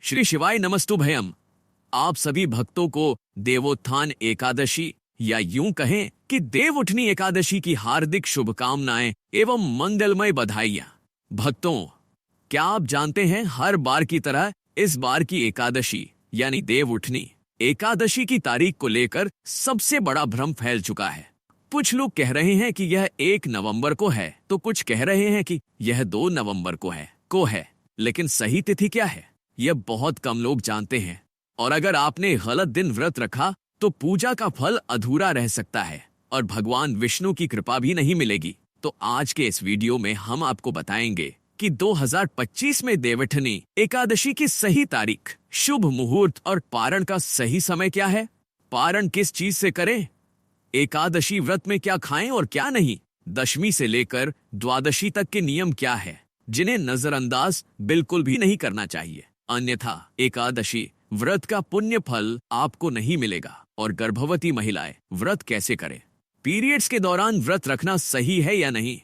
श्री शिवाय नमस्तुभयम। आप सभी भक्तों को देवोत्थान एकादशी या यूं कहें कि देवउठनी एकादशी की हार्दिक शुभकामनाएं एवं मंगलमय बधाइयां। भक्तों, क्या आप जानते हैं हर बार की तरह इस बार की एकादशी यानी देवउठनी एकादशी की तारीख को लेकर सबसे बड़ा भ्रम फैल चुका है। कुछ लोग कह रहे हैं कि यह 1 नवंबर को है, तो कुछ कह रहे हैं कि यह 2 नवंबर को है। लेकिन सही तिथि क्या है, यह बहुत कम लोग जानते हैं। और अगर आपने गलत दिन व्रत रखा तो पूजा का फल अधूरा रह सकता है और भगवान विष्णु की कृपा भी नहीं मिलेगी। तो आज के इस वीडियो में हम आपको बताएंगे कि 2025 में देवउठनी एकादशी की सही तारीख, शुभ मुहूर्त और पारण का सही समय क्या है। पारण किस चीज से करें, एकादशी व्रत में क्या खाएं और क्या नहीं, दशमी से लेकर द्वादशी तक के नियम क्या है जिन्हें नजरअंदाज बिल्कुल भी नहीं करना चाहिए, अन्यथा एकादशी व्रत का पुण्य फल आपको नहीं मिलेगा। और गर्भवती महिलाएं व्रत कैसे करें, पीरियड्स के दौरान व्रत रखना सही है या नहीं,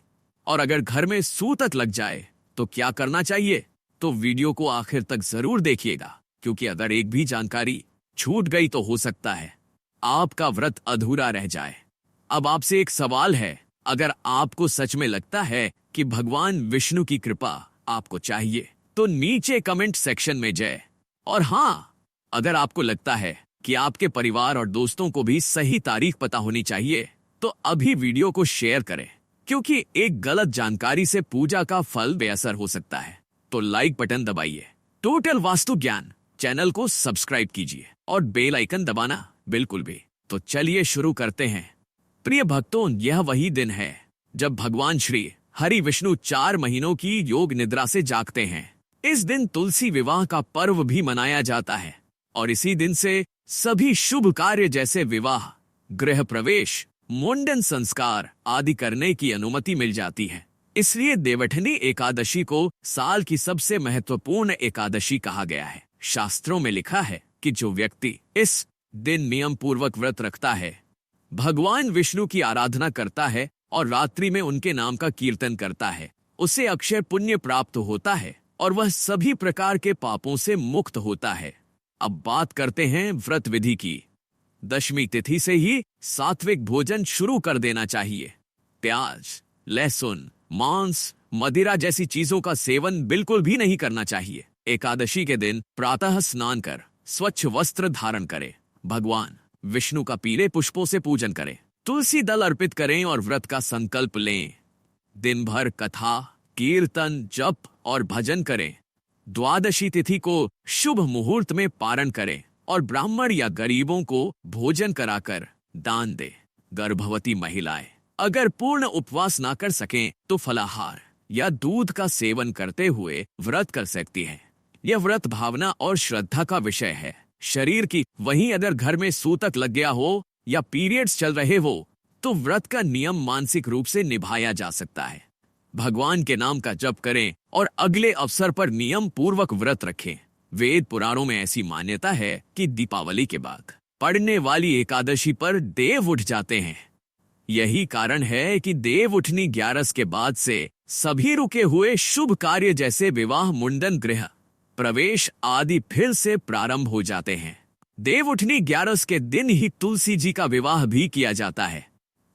और अगर घर में सूतक लग जाए तो क्या करना चाहिए। तो वीडियो को आखिर तक जरूर देखिएगा, क्योंकि अगर एक भी जानकारी छूट गई तो हो सकता है आपका व्रत अधूरा रह जाए। अब आपसे एक सवाल है, अगर आपको सच में लगता है कि भगवान विष्णु की कृपा आपको चाहिए तो नीचे कमेंट सेक्शन में जय। और हाँ, अगर आपको लगता है कि आपके परिवार और दोस्तों को भी सही तारीख पता होनी चाहिए तो अभी वीडियो को शेयर करें, क्योंकि एक गलत जानकारी से पूजा का फल बेअसर हो सकता है। तो लाइक बटन दबाइए, टोटल वास्तु ज्ञान चैनल को सब्सक्राइब कीजिए और बेल आइकन दबाना बिल्कुल भी। तो चलिए शुरू करते हैं। प्रिय भक्तों, यह वही दिन है जब भगवान श्री हरि विष्णु 4 महीनों की योग निद्रा से जागते हैं। इस दिन तुलसी विवाह का पर्व भी मनाया जाता है और इसी दिन से सभी शुभ कार्य जैसे विवाह, गृह प्रवेश, मुंडन संस्कार आदि करने की अनुमति मिल जाती है। इसलिए देवउठनी एकादशी को साल की सबसे महत्वपूर्ण एकादशी कहा गया है। शास्त्रों में लिखा है कि जो व्यक्ति इस दिन नियम पूर्वक व्रत रखता है, भगवान विष्णु की आराधना करता है और रात्रि में उनके नाम का कीर्तन करता है, उसे अक्षय पुण्य प्राप्त होता है और वह सभी प्रकार के पापों से मुक्त होता है। अब बात करते हैं व्रत विधि की। दशमी तिथि से ही सात्विक भोजन शुरू कर देना चाहिए। प्याज, लहसुन, मांस, मदिरा जैसी चीजों का सेवन बिल्कुल भी नहीं करना चाहिए। एकादशी के दिन प्रातः स्नान कर स्वच्छ वस्त्र धारण करें, भगवान विष्णु का पीले पुष्पों से पूजन करें, तुलसी दल अर्पित करें और व्रत का संकल्प लें। दिन भर कथा, कीर्तन, जप और भजन करें। द्वादशी तिथि को शुभ मुहूर्त में पारण करें और ब्राह्मण या गरीबों को भोजन कराकर दान दे। गर्भवती महिलाएं अगर पूर्ण उपवास ना कर सकें तो फलाहार या दूध का सेवन करते हुए व्रत कर सकती हैं। यह व्रत भावना और श्रद्धा का विषय है, शरीर की। वहीं अगर घर में सूतक लग गया हो या पीरियड्स चल रहे हो तो व्रत का नियम मानसिक रूप से निभाया जा सकता है। भगवान के नाम का जप करें और अगले अवसर पर नियम पूर्वक व्रत रखें। वेद पुराणों में ऐसी मान्यता है कि दीपावली के बाद पड़ने वाली एकादशी पर देव उठ जाते हैं। यही कारण है कि देवउठनी 11 के बाद से सभी रुके हुए शुभ कार्य जैसे विवाह, मुंडन, गृह प्रवेश आदि फिर से प्रारंभ हो जाते हैं। देवउठनी 11 के दिन ही तुलसी जी का विवाह भी किया जाता है।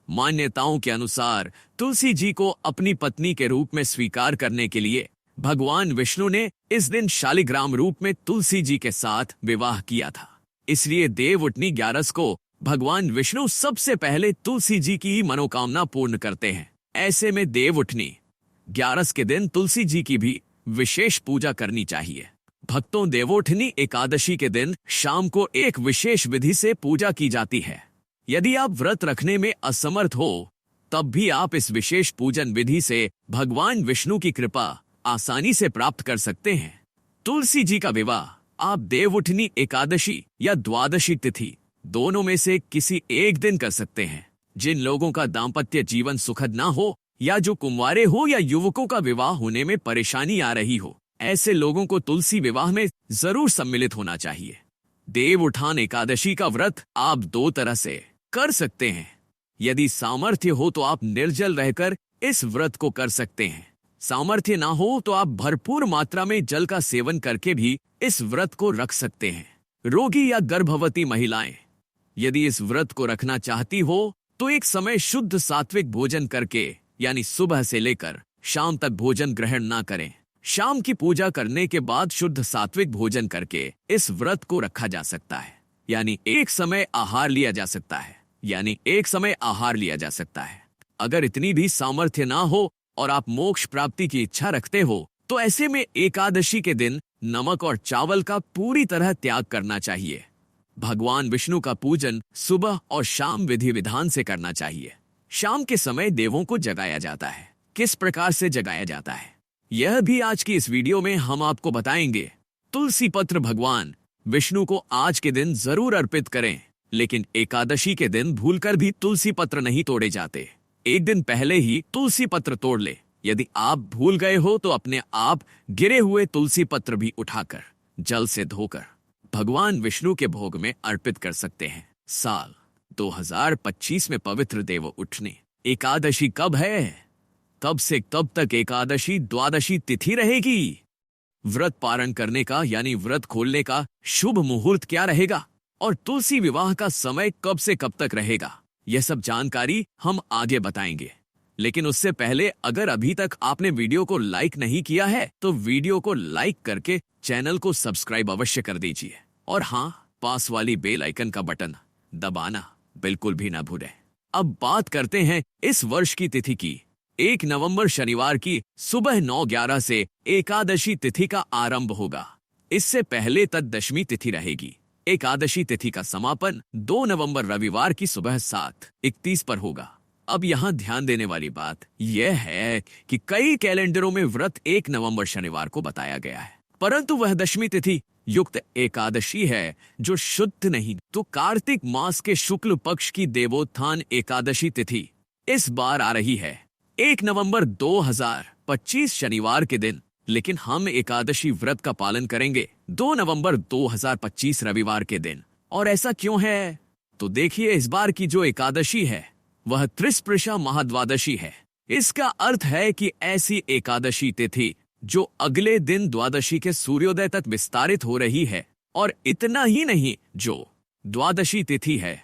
मान्यताओं के अनुसार तुलसी जी को अपनी पत्नी के रूप में स्वीकार करने के लिए भगवान विष्णु ने इस दिन शालिग्राम रूप में तुलसी जी के साथ विवाह किया था। इसलिए देवउठनी 11 को भगवान विष्णु सबसे पहले तुलसी जी की मनोकामना पूर्ण करते हैं। ऐसे में देवउठनी 11 के दिन तुलसी जी की भी विशेष पूजा करनी चाहिए। भक्तों, देवउठनी एकादशी के दिन शाम को एक विशेष विधि से पूजा की जाती है। यदि आप व्रत रखने में असमर्थ हो तब भी आप इस विशेष पूजन विधि से भगवान विष्णु की कृपा आसानी से प्राप्त कर सकते हैं। तुलसी जी का विवाह आप देवउठनी एकादशी या द्वादशी तिथि दोनों में से किसी एक दिन कर सकते हैं। जिन लोगों का दाम्पत्य जीवन सुखद ना हो या जो कुंवारे हो या युवकों का विवाह होने में परेशानी आ रही हो, ऐसे लोगों को तुलसी विवाह में जरूर सम्मिलित होना चाहिए। देवउठान एकादशी का व्रत आप 2 तरह से कर सकते हैं। यदि सामर्थ्य हो तो आप निर्जल रहकर इस व्रत को कर सकते हैं। सामर्थ्य ना हो तो आप भरपूर मात्रा में जल का सेवन करके भी इस व्रत को रख सकते हैं। रोगी या गर्भवती महिलाएं यदि इस व्रत को रखना चाहती हो तो एक समय शुद्ध सात्विक भोजन करके यानी सुबह से लेकर शाम तक भोजन ग्रहण ना करें। शाम की पूजा करने के बाद शुद्ध सात्विक भोजन करके इस व्रत को रखा जा सकता है, यानी एक समय आहार लिया जा सकता है। अगर इतनी भी सामर्थ्य ना हो और आप मोक्ष प्राप्ति की इच्छा रखते हो तो ऐसे में एकादशी के दिन नमक और चावल का पूरी तरह त्याग करना चाहिए। भगवान विष्णु का पूजन सुबह और शाम विधि विधान से करना चाहिए। शाम के समय देवों को जगाया जाता है। किस प्रकार से जगाया जाता है यह भी आज की इस वीडियो में हम आपको बताएंगे। तुलसी पत्र भगवान विष्णु को आज के दिन जरूर अर्पित करें, लेकिन एकादशी के दिन भूलकर भी तुलसी पत्र नहीं तोड़े जाते। एक दिन पहले ही तुलसी पत्र तोड़ ले। यदि आप भूल गए हो तो अपने आप गिरे हुए तुलसी पत्र भी उठाकर जल से धोकर भगवान विष्णु के भोग में अर्पित कर सकते हैं। साल 2025 में पवित्र देव उठनी एकादशी कब है? कब से कब तक एकादशी द्वादशी तिथि रहेगी? व्रत पारण करने का यानी व्रत खोलने का शुभ मुहूर्त क्या रहेगा और तुलसी विवाह का समय कब से कब तक रहेगा, यह सब जानकारी हम आगे बताएंगे। लेकिन उससे पहले अगर अभी तक आपने वीडियो को लाइक नहीं किया है तो वीडियो को लाइक करके चैनल को सब्सक्राइब अवश्य कर दीजिए और हाँ, पास वाली बेल आइकन का बटन दबाना बिल्कुल भी ना भूलें। अब बात करते हैं इस वर्ष की तिथि की। 1 नवंबर शनिवार की सुबह 9:11 से एकादशी तिथि का आरंभ होगा। इससे पहले तक दशमी तिथि रहेगी। एकादशी तिथि का समापन 2 नवंबर रविवार की सुबह 7:31 पर होगा। अब यहाँ ध्यान देने वाली बात यह है कि कई कैलेंडरों में व्रत 1 नवंबर शनिवार को बताया गया है, परंतु वह दशमी तिथि युक्त एकादशी है जो शुद्ध नहीं तो कार्तिक मास के शुक्ल पक्ष की देवोत्थान एकादशी तिथि इस बार आ रही है 1 नवंबर 2025 शनिवार के दिन। लेकिन हम एकादशी व्रत का पालन करेंगे 2 नवंबर 2025 रविवार के दिन। और ऐसा क्यों है? तो देखिए, इस बार की जो एकादशी है वह त्रिस्पृशा महाद्वादशी है। इसका अर्थ है कि ऐसी एकादशी तिथि जो अगले दिन द्वादशी के सूर्योदय तक विस्तारित हो रही है, और इतना ही नहीं, जो द्वादशी तिथि है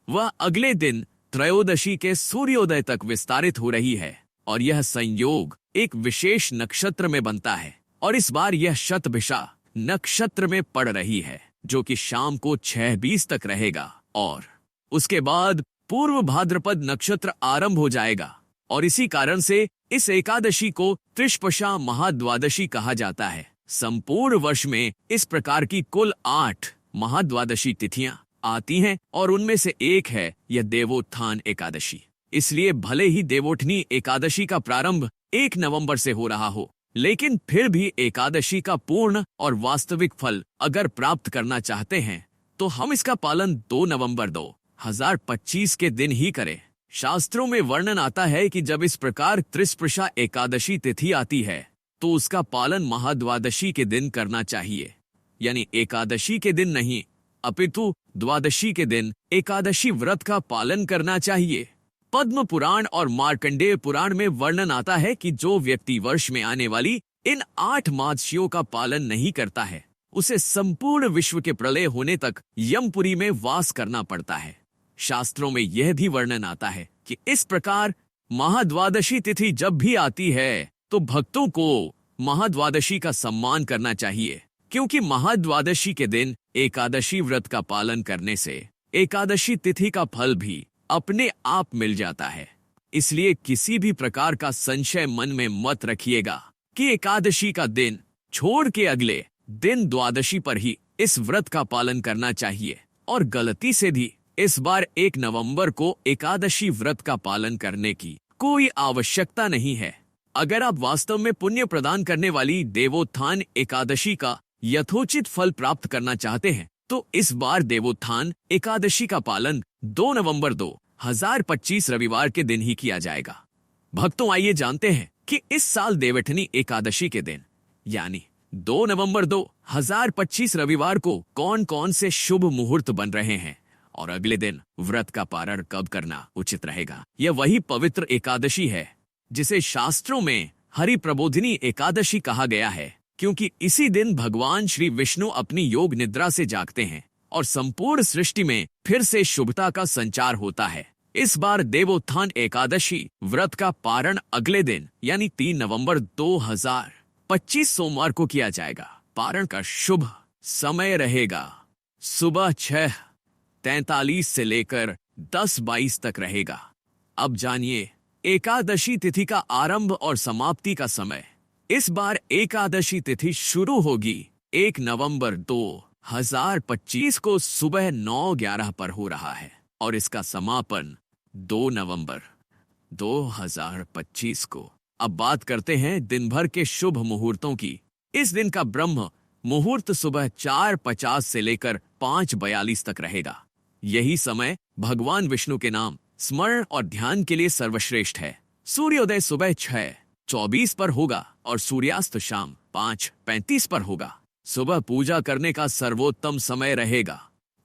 वह अगले दिन त्रयोदशी के सूर्योदय तक विस्तारित हो रही है। और यह संयोग एक विशेष नक्षत्र में बनता है और इस बार यह शतभिषा नक्षत्र में पड़ रही है जो कि शाम को 6:20 तक रहेगा और उसके बाद पूर्व भाद्रपद नक्षत्र आरंभ हो जाएगा। और इसी कारण से इस एकादशी को त्रिस्पशा महाद्वादशी कहा जाता है। संपूर्ण वर्ष में इस प्रकार की कुल 8 महाद्वादशी तिथियां आती हैं और उनमें से एक है यह देवोत्थान एकादशी। इसलिए भले ही देवोठनी एकादशी का प्रारंभ 1 नवंबर से हो रहा हो, लेकिन फिर भी एकादशी का पूर्ण और वास्तविक फल अगर प्राप्त करना चाहते हैं तो हम इसका पालन 2 नवंबर 2025 के दिन ही करें। शास्त्रों में वर्णन आता है कि जब इस प्रकार त्रिस्पृशा एकादशी तिथि आती है तो उसका पालन महाद्वादशी के दिन करना चाहिए, यानी एकादशी के दिन नहीं अपितु द्वादशी के दिन एकादशी व्रत का पालन करना चाहिए। पद्म पुराण और मार्कंडेय पुराण में वर्णन आता है कि जो व्यक्ति वर्ष में आने वाली इन 8 मादशियों का पालन नहीं करता है उसे संपूर्ण विश्व के प्रलय होने तक यमपुरी में वास करना पड़ता है। शास्त्रों में यह भी वर्णन आता है कि इस प्रकार महाद्वादशी तिथि जब भी आती है तो भक्तों को महाद्वादशी का सम्मान करना चाहिए, क्योंकि महाद्वादशी के दिन एकादशी व्रत का पालन करने से एकादशी तिथि का फल भी अपने आप मिल जाता है। इसलिए किसी भी प्रकार का संशय मन में मत रखिएगा कि एकादशी का दिन छोड़ के अगले दिन द्वादशी पर ही इस व्रत का पालन करना चाहिए। और गलती से भी इस बार 1 नवंबर को एकादशी व्रत का पालन करने की कोई आवश्यकता नहीं है। अगर आप वास्तव में पुण्य प्रदान करने वाली देवोत्थान एकादशी का यथोचित फल प्राप्त करना चाहते हैं तो इस बार देवोत्थान एकादशी का पालन 2 नवंबर 2025 रविवार के दिन ही किया जाएगा। भक्तों, आइए जानते हैं कि इस साल देवोठनी एकादशी के दिन यानी 2 नवंबर 2025 रविवार को कौन कौन से शुभ मुहूर्त बन रहे हैं और अगले दिन व्रत का पारण कब करना उचित रहेगा। यह वही पवित्र एकादशी है जिसे शास्त्रों में हरि प्रबोधिनी एकादशी कहा गया है क्योंकि इसी दिन भगवान श्री विष्णु अपनी योग निद्रा से जागते हैं और संपूर्ण सृष्टि में फिर से शुभता का संचार होता है। इस बार देवोत्थान एकादशी व्रत का पारण अगले दिन यानी 3 नवंबर 2025 सोमवार को किया जाएगा। पारण का शुभ समय रहेगा सुबह 6:43 से लेकर 10:22 तक रहेगा। अब जानिए एकादशी तिथि का आरंभ और समाप्ति का समय। इस बार एकादशी तिथि शुरू होगी 1 नवंबर 2025 को सुबह 9:11 पर हो रहा है और इसका समापन 2 नवंबर 2025 को। अब बात करते हैं दिन भर के शुभ मुहूर्तों की। इस दिन का ब्रह्म मुहूर्त सुबह 4:50 से लेकर 5:42 तक रहेगा। यही समय भगवान विष्णु के नाम स्मरण और ध्यान के लिए सर्वश्रेष्ठ है। सूर्योदय सुबह 6:24 पर होगा और सूर्यास्त शाम 5:35 पर होगा। सुबह पूजा करने का सर्वोत्तम समय रहेगा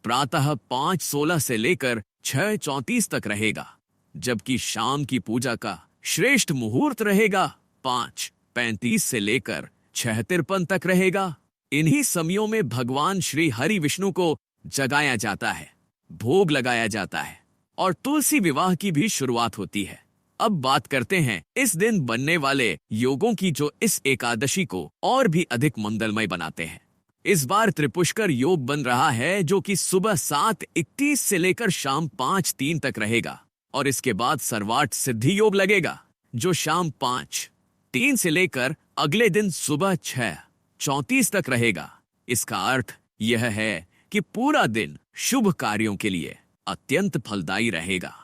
प्रातः 5:16 से लेकर 6:34 तक रहेगा, जबकि शाम की पूजा का श्रेष्ठ मुहूर्त रहेगा 5:35 से लेकर 6:53 तक रहेगा। इन्हीं समयों में भगवान श्री हरि विष्णु को जगाया जाता है, भोग लगाया जाता है और तुलसी विवाह की भी शुरुआत होती है। अब बात करते हैं इस दिन बनने वाले योगों की जो इस एकादशी को और भी अधिक मंगलमय बनाते हैं। इस बार त्रिपुष्कर योग बन रहा है जो कि सुबह 7:31 से लेकर शाम 5:03 तक रहेगा और इसके बाद सर्वार्थ सिद्धि योग लगेगा जो शाम 5:03 से लेकर अगले दिन सुबह 6:34 तक रहेगा। इसका अर्थ यह है कि पूरा दिन शुभ कार्यों के लिए अत्यंत फलदायी रहेगा।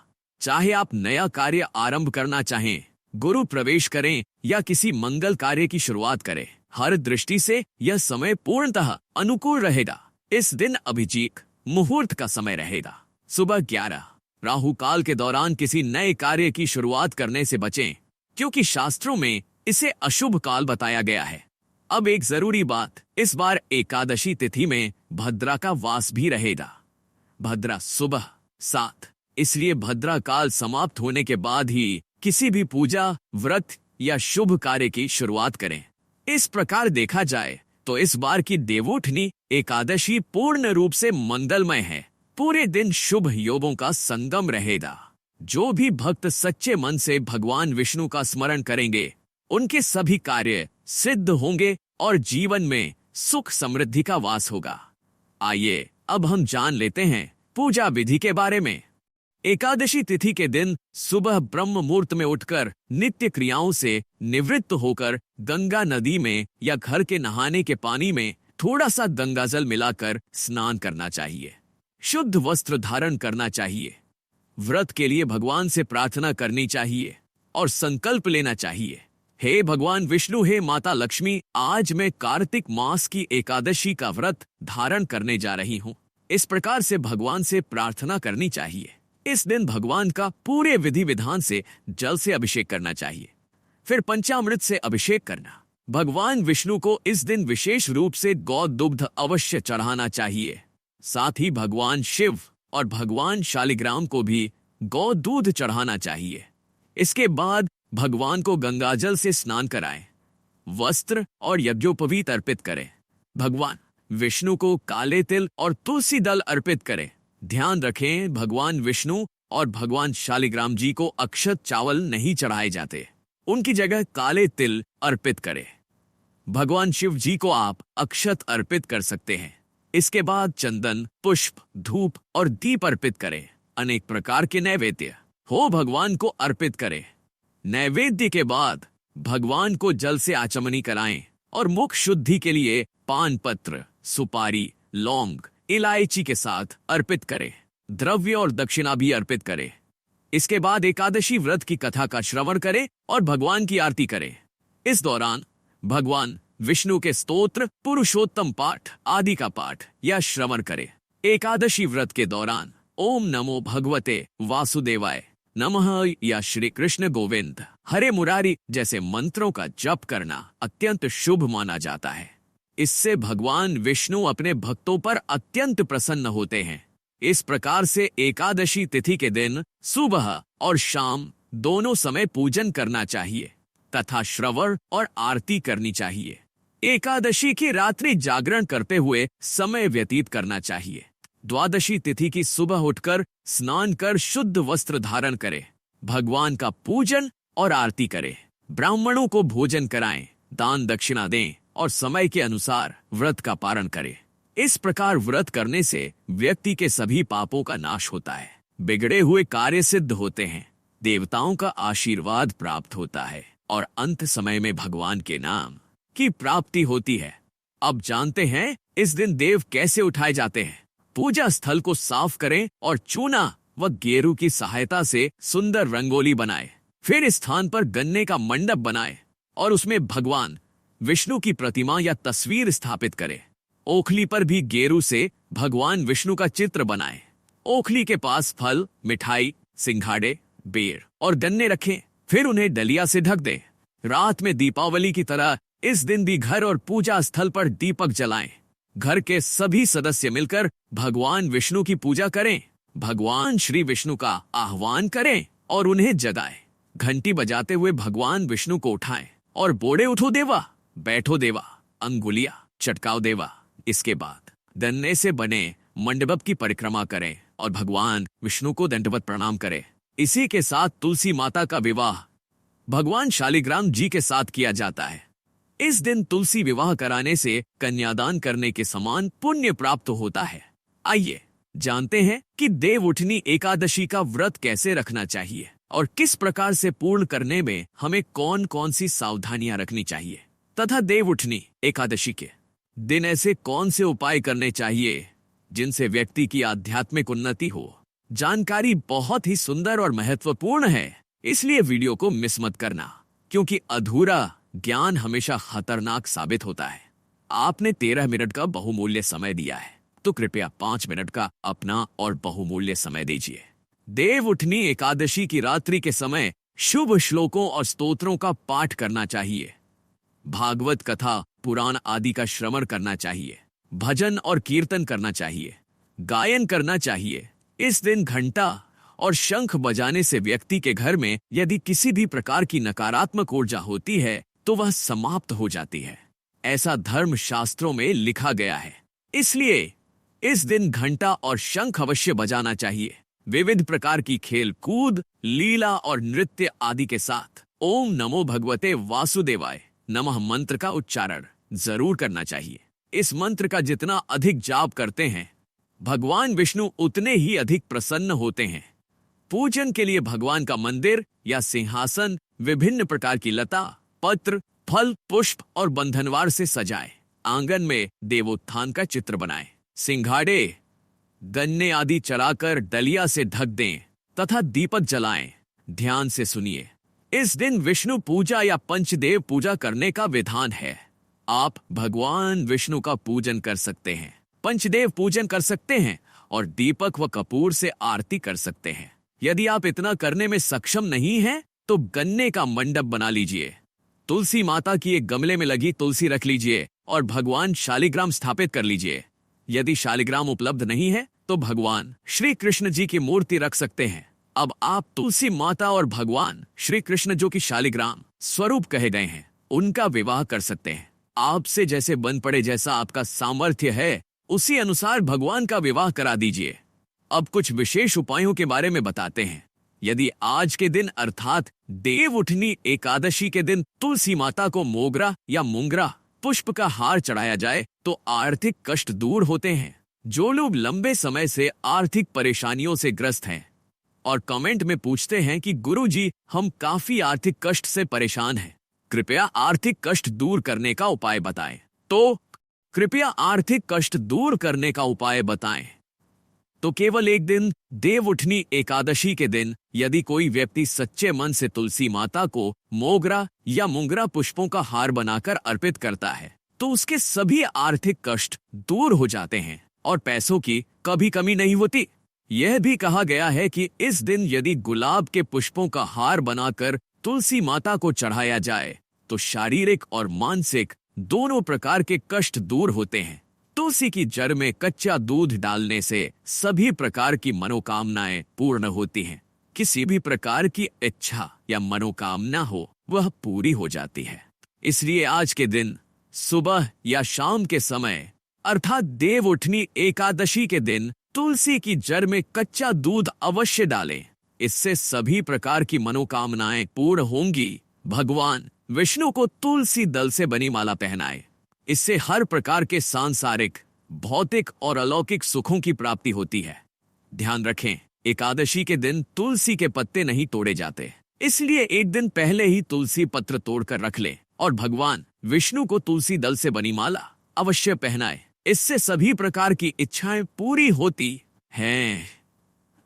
चाहे आप नया कार्य आरंभ करना चाहें, गुरु प्रवेश करें या किसी मंगल कार्य की शुरुआत करें, हर दृष्टि से यह समय पूर्णतः अनुकूल रहेगा। इस दिन अभिजीत मुहूर्त का समय रहेगा सुबह 11। राहु काल के दौरान किसी नए कार्य की शुरुआत करने से बचें क्योंकि शास्त्रों में इसे अशुभ काल बताया गया है। अब एक जरूरी बात, इस बार एकादशी तिथि में भद्रा का वास भी रहेगा। भद्रा सुबह 7, इसलिए भद्रा काल समाप्त होने के बाद ही किसी भी पूजा, व्रत या शुभ कार्य की शुरुआत करें। इस प्रकार देखा जाए तो इस बार की देवोत्थानी एकादशी पूर्ण रूप से मंगलमय है। पूरे दिन शुभ योगों का संगम रहेगा। जो भी भक्त सच्चे मन से भगवान विष्णु का स्मरण करेंगे, उनके सभी कार्य सिद्ध होंगे और जीवन में सुख समृद्धि का वास होगा। आइए अब हम जान लेते हैं पूजा विधि के बारे में। एकादशी तिथि के दिन सुबह ब्रह्म मुहूर्त में उठकर नित्य क्रियाओं से निवृत्त होकर गंगा नदी में या घर के नहाने के पानी में थोड़ा सा गंगाजल मिलाकर स्नान करना चाहिए। शुद्ध वस्त्र धारण करना चाहिए। व्रत के लिए भगवान से प्रार्थना करनी चाहिए और संकल्प लेना चाहिए, हे भगवान विष्णु, हे माता लक्ष्मी, आज मैं कार्तिक मास की एकादशी का व्रत धारण करने जा रही हूँ। इस प्रकार से भगवान से प्रार्थना करनी चाहिए। इस दिन भगवान का पूरे विधि विधान से जल से अभिषेक करना चाहिए, फिर पंचामृत से अभिषेक करना। भगवान विष्णु को इस दिन विशेष रूप से गौ दुग्ध अवश्य चढ़ाना चाहिए। साथ ही भगवान शिव और भगवान शालिग्राम को भी गौ दूध चढ़ाना चाहिए। इसके बाद भगवान को गंगाजल से स्नान कराएं, वस्त्र और यज्ञोपवीत अर्पित करें। भगवान विष्णु को काले तिल और तुलसी दल अर्पित करें। ध्यान रखें, भगवान विष्णु और भगवान शालिग्राम जी को अक्षत चावल नहीं चढ़ाए जाते, उनकी जगह काले तिल अर्पित करें। भगवान शिव जी को आप अक्षत अर्पित कर सकते हैं। इसके बाद चंदन, पुष्प, धूप और दीप अर्पित करें। अनेक प्रकार के नैवेद्य हो भगवान को अर्पित करें। नैवेद्य के बाद भगवान को जल से आचमनी कराएं और मुख शुद्धि के लिए पान पत्र, सुपारी, लौंग, इलायची के साथ अर्पित करें। द्रव्य और दक्षिणा भी अर्पित करें। इसके बाद एकादशी व्रत की कथा का श्रवण करें और भगवान की आरती करें। इस दौरान भगवान विष्णु के स्तोत्र, पुरुषोत्तम पाठ आदि का पाठ या श्रवण करें। एकादशी व्रत के दौरान ओम नमो भगवते वासुदेवाय नमः या श्री कृष्ण गोविंद हरे मुरारी जैसे मंत्रों का जप करना अत्यंत शुभ माना जाता है। इससे भगवान विष्णु अपने भक्तों पर अत्यंत प्रसन्न होते हैं। इस प्रकार से एकादशी तिथि के दिन सुबह और शाम दोनों समय पूजन करना चाहिए। कथा श्रवण और आरती करनी चाहिए। एकादशी की रात्रि जागरण करते हुए समय व्यतीत करना चाहिए। द्वादशी तिथि की सुबह उठकर स्नान कर शुद्ध वस्त्र धारण करें, भगवान का पूजन और आरती करें, ब्राह्मणों को भोजन कराएं, दान दक्षिणा दें और समय के अनुसार व्रत का पारण करें। इस प्रकार व्रत करने से व्यक्ति के सभी पापों का नाश होता है, बिगड़े हुए कार्य सिद्ध होते हैं, देवताओं का आशीर्वाद प्राप्त होता है और अंत समय में भगवान के नाम की प्राप्ति होती है। अब जानते हैं इस दिन देव कैसे उठाए जाते हैं। पूजा स्थल को साफ करें और चूना व गेरू की सहायता से सुंदर रंगोली बनाएं। फिर इस स्थान पर गन्ने का मंडप बनाएं और उसमें भगवान विष्णु की प्रतिमा या तस्वीर स्थापित करें। ओखली पर भी गेरू से भगवान विष्णु का चित्र बनाएं। ओखली के पास फल, मिठाई, सिंघाड़े, बेर और गन्ने रखें। फिर उन्हें डलिया से ढक दें। रात में दीपावली की तरह इस दिन भी घर और पूजा स्थल पर दीपक जलाएं। घर के सभी सदस्य मिलकर भगवान विष्णु की पूजा करें। भगवान श्री विष्णु का आह्वान करें और उन्हें जगाएं। घंटी बजाते हुए भगवान विष्णु को उठाएं और बोले उठो देवा, बैठो देवा, अंगुलिया चटकाओ देवा। इसके बाद गन्ने से बने मंडप की परिक्रमा करें और भगवान विष्णु को दंडवत प्रणाम करें। इसी के साथ तुलसी माता का विवाह भगवान शालिग्राम जी के साथ किया जाता है। इस दिन तुलसी विवाह कराने से कन्यादान करने के समान पुण्य प्राप्त होता है। आइए जानते हैं कि देवउठनी एकादशी का व्रत कैसे रखना चाहिए और किस प्रकार से पूर्ण करने में हमें कौन कौन सी सावधानियां रखनी चाहिए, तथा देवउठनी एकादशी के दिन ऐसे कौन से उपाय करने चाहिए जिनसे व्यक्ति की आध्यात्मिक उन्नति हो। जानकारी बहुत ही सुंदर और महत्वपूर्ण है, इसलिए वीडियो को मिस मत करना, क्योंकि अधूरा ज्ञान हमेशा खतरनाक साबित होता है। आपने 13 मिनट का बहुमूल्य समय दिया है, तो कृपया 5 मिनट का अपना और बहुमूल्य समय दीजिए। देवउठनी एकादशी की रात्रि के समय शुभ श्लोकों और स्तोत्रों का पाठ करना चाहिए। भागवत कथा, पुराण आदि का श्रवण करना चाहिए। भजन और कीर्तन करना चाहिए। गायन करना चाहिए। इस दिन घंटा और शंख बजाने से व्यक्ति के घर में यदि किसी भी प्रकार की नकारात्मक ऊर्जा होती है तो वह समाप्त हो जाती है। ऐसा धर्म शास्त्रों में लिखा गया है। इसलिए इस दिन घंटा और शंख अवश्य बजाना चाहिए। विविध प्रकार की खेल कूद, लीला और नृत्य आदि के साथ ओम नमो भगवते वासुदेवाय नमः मंत्र का उच्चारण जरूर करना चाहिए। इस मंत्र का जितना अधिक जाप करते हैं, भगवान विष्णु उतने ही अधिक प्रसन्न होते हैं। पूजन के लिए भगवान का मंदिर या सिंहासन विभिन्न प्रकार की लता, पत्र, फल, पुष्प और बंधनवार से सजाएं। आंगन में देवोत्थान का चित्र बनाएं। सिंघाड़े, गन्ने आदि चढ़ाकर डलिया से ढक दें तथा दीपक जलाएं। ध्यान से सुनिए। इस दिन विष्णु पूजा या पंचदेव पूजा करने का विधान है। आप भगवान विष्णु का पूजन कर सकते हैं, पंचदेव पूजन कर सकते हैं और दीपक व कपूर से आरती कर सकते हैं। यदि आप इतना करने में सक्षम नहीं हैं, तो गन्ने का मंडप बना लीजिए। तुलसी माता की एक गमले में लगी तुलसी रख लीजिए और भगवान शालिग्राम स्थापित कर लीजिए। यदि शालिग्राम उपलब्ध नहीं है तो भगवान श्री कृष्ण जी की मूर्ति रख सकते हैं। अब आप तुलसी माता और भगवान श्री कृष्ण, जो कि शालिग्राम स्वरूप कहे गए हैं, उनका विवाह कर सकते हैं। आपसे जैसे बन पड़े, जैसा आपका सामर्थ्य है, उसी अनुसार भगवान का विवाह करा दीजिए। अब कुछ विशेष उपायों के बारे में बताते हैं। यदि आज के दिन अर्थात देवउठनी एकादशी के दिन तुलसी माता को मोगरा या मुंगरा पुष्प का हार चढ़ाया जाए तो आर्थिक कष्ट दूर होते हैं। जो लोग लंबे समय से आर्थिक परेशानियों से ग्रस्त हैं और कमेंट में पूछते हैं कि गुरुजी, हम काफी आर्थिक कष्ट से परेशान हैं, कृपया आर्थिक कष्ट दूर करने का उपाय बताएं, तो कृपया आर्थिक कष्ट दूर करने का उपाय बताएं। तो केवल एक दिन देवउठनी एकादशी के दिन यदि कोई व्यक्ति सच्चे मन से तुलसी माता को मोगरा या मुंगरा पुष्पों का हार बनाकर अर्पित करता है तो उसके सभी आर्थिक कष्ट दूर हो जाते हैं और पैसों की कभी कमी नहीं होती। यह भी कहा गया है कि इस दिन यदि गुलाब के पुष्पों का हार बनाकर तुलसी माता को चढ़ाया जाए तो शारीरिक और मानसिक दोनों प्रकार के कष्ट दूर होते हैं। तुलसी की जड़ में कच्चा दूध डालने से सभी प्रकार की मनोकामनाएं पूर्ण होती हैं। किसी भी प्रकार की इच्छा या मनोकामना हो वह पूरी हो जाती है। इसलिए आज के दिन सुबह या शाम के समय अर्थात देवउठनी एकादशी के दिन तुलसी की जड़ में कच्चा दूध अवश्य डालें। इससे सभी प्रकार की मनोकामनाएं पूर्ण होंगी। भगवान विष्णु को तुलसी दल से बनी माला पहनाए। इससे हर प्रकार के सांसारिक, भौतिक और अलौकिक सुखों की प्राप्ति होती है। ध्यान रखें, एकादशी के दिन तुलसी के पत्ते नहीं तोड़े जाते, इसलिए एक दिन पहले ही तुलसी पत्र तोड़कर रख ले और भगवान विष्णु को तुलसी दल से बनी माला अवश्य पहनाए। इससे सभी प्रकार की इच्छाएं पूरी होती हैं।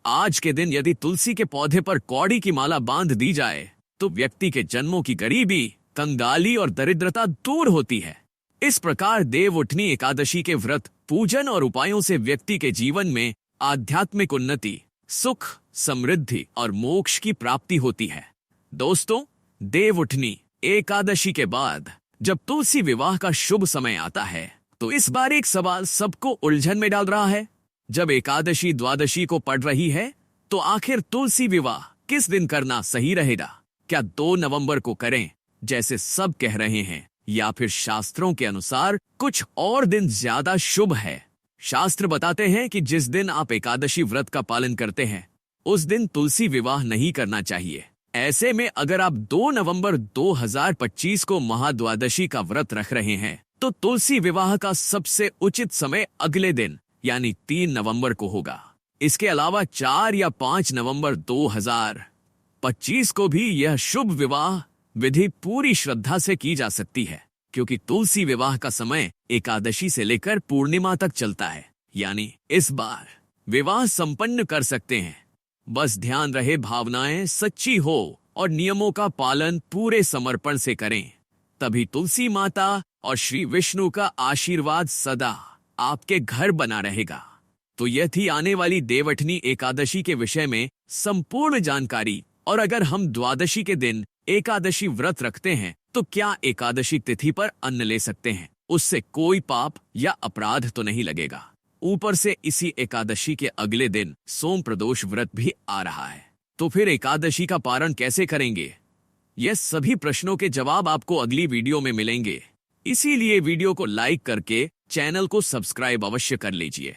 आज के दिन यदि तुलसी के पौधे पर कौड़ी की माला बांध दी जाए तो व्यक्ति के जन्मों की गरीबी, कंगाली और दरिद्रता दूर होती है। इस प्रकार देवउठनी एकादशी के व्रत, पूजन और उपायों से व्यक्ति के जीवन में आध्यात्मिक उन्नति, सुख, समृद्धि और मोक्ष की प्राप्ति होती है। दोस्तों, देवउठनी एकादशी के बाद जब तुलसी विवाह का शुभ समय आता है तो इस बार एक सवाल सबको उलझन में डाल रहा है। जब एकादशी द्वादशी को पड़ रही है तो आखिर तुलसी विवाह किस दिन करना सही रहेगा? क्या 2 नवंबर को करें जैसे सब कह रहे हैं, या फिर शास्त्रों के अनुसार कुछ और दिन ज्यादा शुभ है? शास्त्र बताते हैं कि जिस दिन आप एकादशी व्रत का पालन करते हैं उस दिन तुलसी विवाह नहीं करना चाहिए। ऐसे में अगर आप 2 नवंबर 2025 को महाद्वादशी का व्रत रख रहे हैं तो तुलसी विवाह का सबसे उचित समय अगले दिन यानी 3 नवंबर को होगा। इसके अलावा 4 या 5 नवंबर 2025 को भी यह शुभ विवाह विधि पूरी श्रद्धा से की जा सकती है, क्योंकि तुलसी विवाह का समय एकादशी से लेकर पूर्णिमा तक चलता है। यानी इस बार विवाह संपन्न कर सकते हैं। बस ध्यान रहे, भावनाएं सच्ची हो और नियमों का पालन पूरे समर्पण से करें, तभी तुलसी माता और श्री विष्णु का आशीर्वाद सदा आपके घर बना रहेगा। तो यह थी आने वाली देवउठनी एकादशी के विषय में संपूर्ण जानकारी। और अगर हम द्वादशी के दिन एकादशी व्रत रखते हैं तो क्या एकादशी तिथि पर अन्न ले सकते हैं? उससे कोई पाप या अपराध तो नहीं लगेगा। ऊपर से इसी एकादशी के अगले दिन सोम प्रदोष व्रत भी आ रहा है, तो फिर एकादशी का पारण कैसे करेंगे? यह सभी प्रश्नों के जवाब आपको अगली वीडियो में मिलेंगे। इसीलिए वीडियो को लाइक करके चैनल को सब्सक्राइब अवश्य कर लीजिए।